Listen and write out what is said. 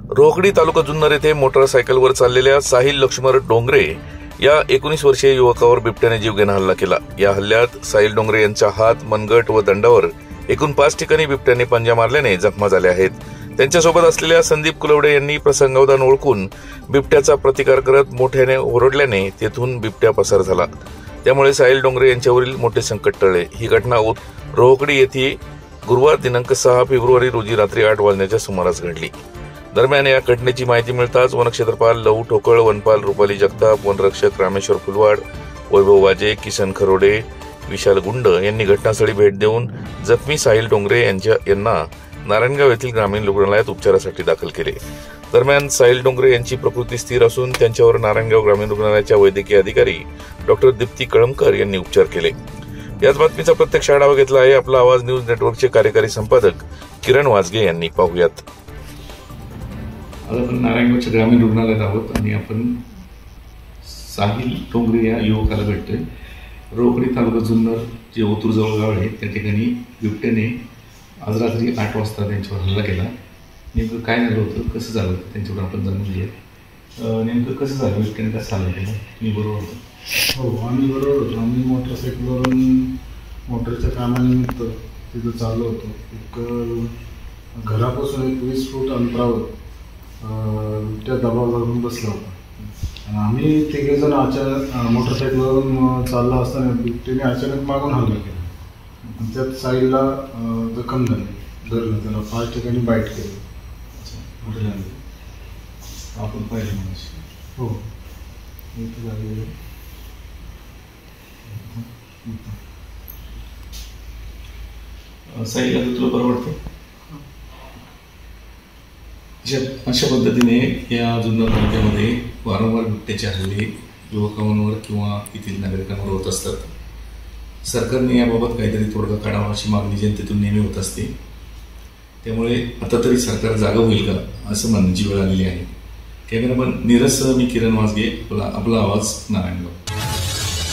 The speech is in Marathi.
रोहकडी तालुका जुन्नर येथे मोटरसायकलवर चाललेल्या साहिल लक्ष्मण डोंगरे या 19 वर्षीय युवकावर बिबट्याने जीवघेणा हल्ला केला। या हल्ल्यात साहिल डोंगरे यांच्या हात, मनगट व दंडावर एकूण 5 ठिकाणी बिबट्याने पंजा मारल्याने जखमा झाल्या आहेत। त्यांच्यासोबत असलेल्या संदीप कुलवडे यांनी प्रसंगावधान ओळखून बिबट्याचा प्रतिकार करत मोठ्याने ओरडल्याने तेथून बिबट्या पसार झाला। त्यामुळे साहिल डोंगरे यांच्यावरील मोठे संकट टळले। ही घटना रोहकडी येथे गुरुवार दिनांक 6 फेब्रुवारी रोजी रात्री 8 वाजण्याच्या सुमारास घडली। दरम्यान या घटनेची माहिती मिळताच वनक्षेत्रपाल लहू ठोकळ, वनपाल रुपाली जगताप, वनरक्षक रामेश्वर फुलवाड, वैभव वाजे, किसन खरोडे, विशाल गुंड यांनी घटनास्थळी भेट देऊन जखमी साहिल डोंगरे यांना नारायणगाव येथील ग्रामीण रुग्णालयात उपचारासाठी दाखल केले। दरम्यान साहिल डोंगरे यांची प्रकृती स्थिर असून त्यांच्यावर नारायणगाव ग्रामीण रुग्णालयाच्या वैद्यकीय अधिकारी डॉक्टर दीप्ती कळमकर यांनी उपचार केले। याच बातमीचा प्रत्यक्ष आढावा घेतला आहे आपला आवाज न्यूज नेटवर्कचे कार्यकारी संपादक किरण वाजगे यांनी। पाहूयात। आपण नारायणगावच्या ग्रामीण रुग्णालयात आहोत आणि आपण साहिल डोंगरे या युवकाला भेटतोय। रोहकडी तालुका जुन्नर जे ओतूर जवळ गाव आहे त्या ठिकाणी बिबट्याने आज रात्री 8 वाजता त्यांच्यावर हल्ला केला। नेमकं काय झालं होतं, कसं झालं होतं त्यांच्यावर आपण जाणून घेऊया। नेमकं कसं झालं, बिबट्याने कसं हल्ला केला? मी बरोबर होतो? हो, आम्ही बरोबर होतो। आम्ही मोटरसायकलवरून मोटरच्या कामानिमित्त तिथं चाललो होतो। एक घरापासून 20 फूट अंतरावर त्या दबाव धरून बसला होता। आम्ही तिघेजण मोटरसायकलवरून चालला असताना बिबट्याने अचानक मागून हल्ला केला। त्यात साईलला जखम झाली, धरलं, त्याला 5 ठिकाणी बाईट केली। आपण पाहिलं म्हणजे हो, इथं झालेलं साईलला तुला बरं वाटतं? अशा पद्धतीने या जुन्नर तालुक्यामध्ये वारंवार बिबट्याचे हल्ले युवकांवर किंवा येथील नागरिकांवर होत असतात। सरकारने याबाबत काहीतरी तोडगा काढावा अशी मागणी जनतेतून नेहमी होत असते। त्यामुळे आता तरी सरकार जागा होईल का असं म्हणण्याची वेळ आलेली आहे। कॅमेरामन नीरजसह मी किरण वाजगे, आपला आवाज नारायणगाव।